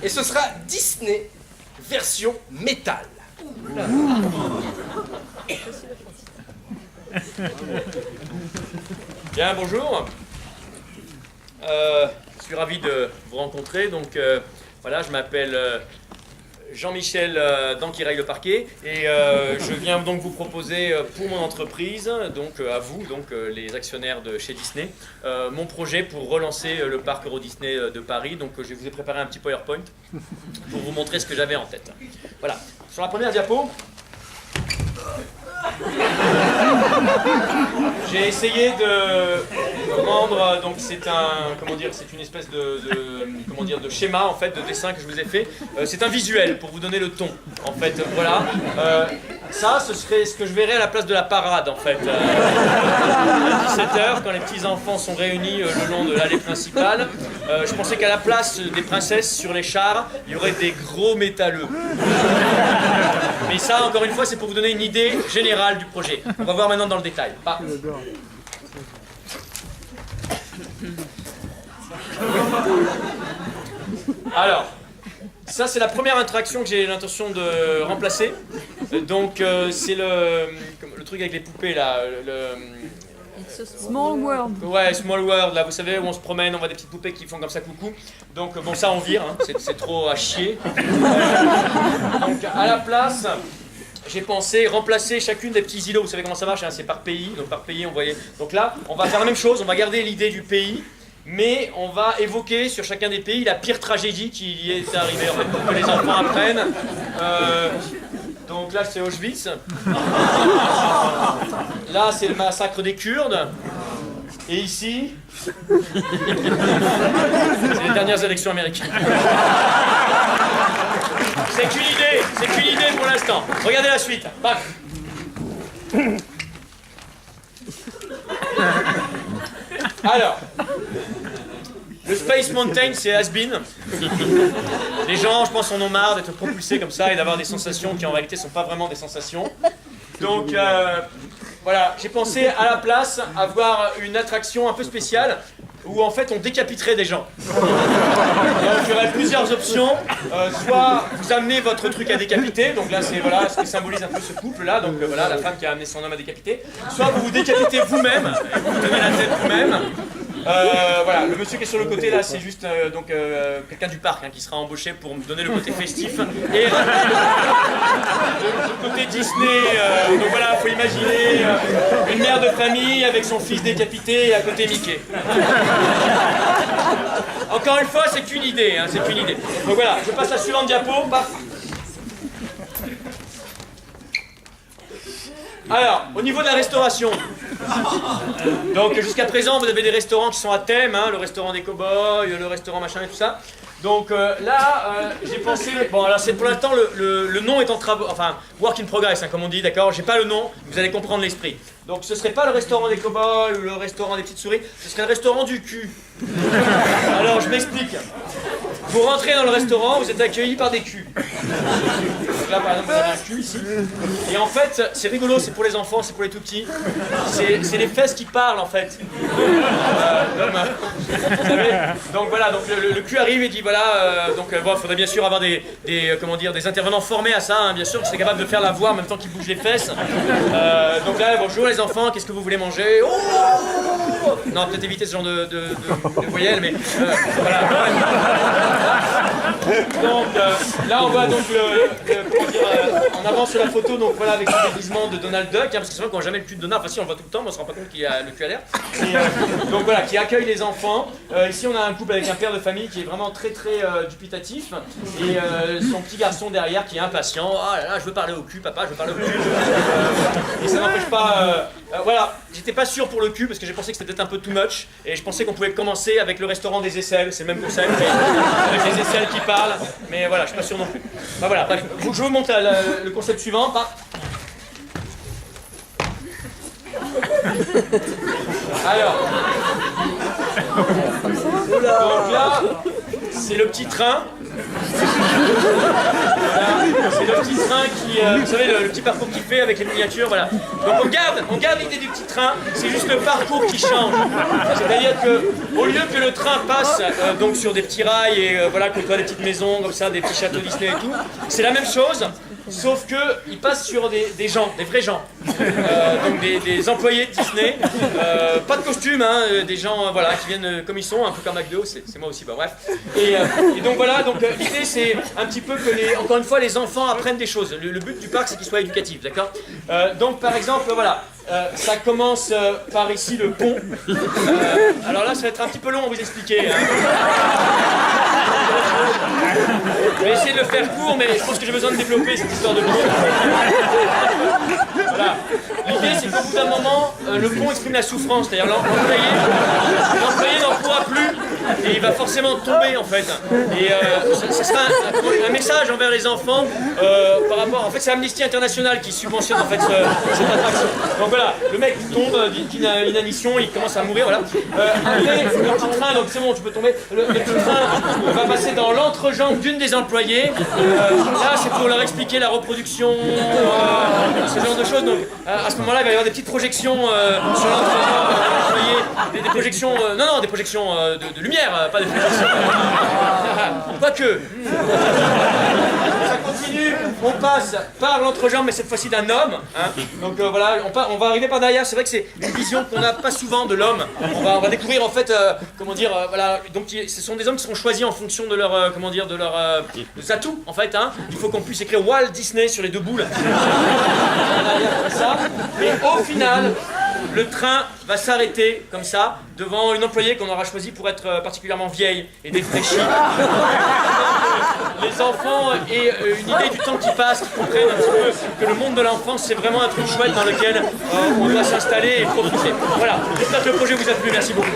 Et ce sera Disney version métal. Bien, bonjour. Je suis ravi de vous rencontrer. Donc, voilà, je m'appelle Jean-Michel d'Anquirail le Parquet et je viens donc vous proposer pour mon entreprise, donc à vous, donc les actionnaires de chez Disney, mon projet pour relancer le parc Euro Disney de Paris. Donc je vous ai préparé un petit PowerPoint pour vous montrer ce que j'avais en tête. Voilà, sur la première diapo, j'ai essayé de rendre, donc c'est une espèce de schéma en fait, de dessin que je vous ai fait. C'est un visuel pour vous donner le ton. En fait, voilà. Ça, ce serait ce que je verrais à la place de la parade en fait. À 17h, quand les petits enfants sont réunis le long de l'allée principale. Je pensais qu'à la place des princesses sur les chars, il y aurait des gros métalleux. Mais ça, encore une fois, c'est pour vous donner une idée générale du projet. On va voir maintenant dans le détail. Alors, ça c'est la première interaction que j'ai l'intention de remplacer. Donc c'est le truc avec les poupées là. Small World. Ouais, Small World, là, vous savez, où on se promène, on voit des petites poupées qui font comme ça coucou. Donc, bon, ça, on vire, hein, c'est trop à chier. Donc, à la place, j'ai pensé remplacer chacune des petits îlots. Vous savez comment ça marche, hein, c'est par pays. Donc, par pays, on voyait. Donc là, on va faire la même chose, on va garder l'idée du pays, mais on va évoquer sur chacun des pays la pire tragédie qui y est arrivée, en fait, pour que les enfants apprennent. Donc là, c'est Auschwitz. Là, c'est le massacre des Kurdes. Et ici, c'est les dernières élections américaines. C'est qu'une idée pour l'instant. Regardez la suite. Paf. Alors, le Space Mountain, c'est has-been. Les gens, je pense, en ont marre d'être propulsés comme ça et d'avoir des sensations qui en réalité ne sont pas vraiment des sensations. Donc, voilà, j'ai pensé à la place avoir une attraction un peu spéciale où en fait on décapiterait des gens. Donc il y aurait plusieurs options. Soit vous amenez votre truc à décapiter, donc là c'est voilà ce qui symbolise un peu ce couple là, donc voilà la femme qui a amené son homme à décapiter. Soit vous vous décapitez vous-même, et vous tenez la tête vous-même. Voilà, le monsieur qui est sur le côté là, c'est juste quelqu'un du parc hein, qui sera embauché pour me donner le côté festif et le côté Disney. Donc voilà, faut imaginer une mère de famille avec son fils décapité et à côté Mickey. Encore une fois, c'est qu'une idée, hein, c'est qu'une idée. Donc voilà, je passe à la suivante diapo. Paf. Alors, au niveau de la restauration, donc jusqu'à présent vous avez des restaurants qui sont à thème, hein, le restaurant des cow-boys, le restaurant machin et tout ça. Donc là, j'ai pensé, bon alors c'est pour l'instant le nom est en travaux, enfin work in progress hein, comme on dit, d'accord, j'ai pas le nom, vous allez comprendre l'esprit. Donc ce serait pas le restaurant des cow-boys ou le restaurant des petites souris, ce serait le restaurant du cul. Alors je m'explique. Vous rentrez dans le restaurant, vous êtes accueilli par des culs. Donc là par exemple vous avez un cul ici. Et en fait, c'est rigolo, c'est pour les enfants, c'est pour les tout petits. C'est les fesses qui parlent en fait. Vous savez. Donc voilà, donc le cul arrive et dit voilà, donc bon, il faudrait bien sûr avoir des intervenants formés à ça, hein, bien sûr, qui seraient capables de faire la voix en même temps qu'ils bougent les fesses. Donc là, bonjour les enfants, qu'est-ce que vous voulez manger? Oh non, peut-être éviter ce genre de voyelles, mais voilà. Donc là on voit donc en avant sur la photo, donc voilà avec le déguisement de Donald Duck, hein, parce que c'est vrai qu'on voit jamais le cul de Donald, enfin si on le voit tout le temps, mais on se rend pas compte qu'il a le cul à l'air. Donc voilà, qui accueille les enfants. Ici on a un couple avec un père de famille qui est vraiment très dubitatif, et son petit garçon derrière qui est impatient. Ah là là, je veux parler au cul, papa, je veux parler au cul. Et ça n'empêche pas. Voilà, j'étais pas sûr pour le cul parce que j'ai pensé que c'était peut-être un peu too much, et je pensais qu'on pouvait commencer avec le restaurant des aisselles, c'est le même concept, avec les aisselles qui parlent, mais voilà, je suis pas sûr non plus. Bah voilà, bref, je vous montre le concept suivant. Alors, donc là, c'est le petit train. Voilà. C'est le petit train qui, vous savez, le petit parcours qu'il fait avec les miniatures, voilà. Donc on garde l'idée du petit train, c'est juste le parcours qui change. C'est-à-dire que au lieu que le train passe donc sur des petits rails et voilà, qu'on voit des petites maisons comme ça, des petits châteaux Disney et tout, c'est la même chose. Sauf qu'il passe sur des gens, des vrais gens, donc des employés de Disney, pas de costume, hein, des gens voilà, qui viennent comme ils sont, un peu comme McDo, c'est moi aussi, bah bref. Et donc voilà, donc l'idée c'est un petit peu que, encore une fois, les enfants apprennent des choses. Le but du parc c'est qu'ils soient éducatifs, d'accord. Donc par exemple, voilà, ça commence par ici le pont. Alors là ça va être un petit peu long à vous expliquer. Hein. Je vais essayer de le faire court, mais je pense que j'ai besoin de développer cette histoire de pont. Voilà. L'idée, c'est qu'au bout d'un moment, le pont exprime la souffrance. C'est-à-dire l'employé n'en pourra plus et il va forcément tomber, en fait. Et ce sera un message envers les enfants par rapport... En fait, c'est Amnesty International qui subventionne, en fait, cette attraction. Donc voilà, le mec tombe d'inanition, il commence à mourir, voilà. Après, le petit train, donc c'est bon, tu peux tomber. Le petit train va passer dans l'entrejambe d'une des employées. Là, c'est pour leur expliquer la reproduction, ce genre de choses. Donc, à ce moment-là, il va y avoir des petites projections sur l'entrejambe de l'employé, des projections, non, des projections de lumière, pas des projections. Quoique. Ça continue, on passe par l'entrejambe, mais cette fois-ci d'un homme. Hein. Donc voilà, on va arriver par derrière. C'est vrai que c'est une vision qu'on n'a pas souvent de l'homme. On va découvrir en fait, comment dire, voilà. Donc ce sont des hommes qui seront choisis en fonction de leur, comment dire, de leurs atouts en fait. Hein. Il faut qu'on puisse écrire Walt Disney sur les deux boules. Comme ça. Et au final, le train va s'arrêter comme ça devant une employée qu'on aura choisie pour être particulièrement vieille et défraîchie. Les enfants aient une idée du temps qui passe, qui comprennent un petit peu que le monde de l'enfance c'est vraiment un truc chouette dans lequel on doit s'installer et profiter. Voilà, j'espère que le projet vous a plu, merci beaucoup.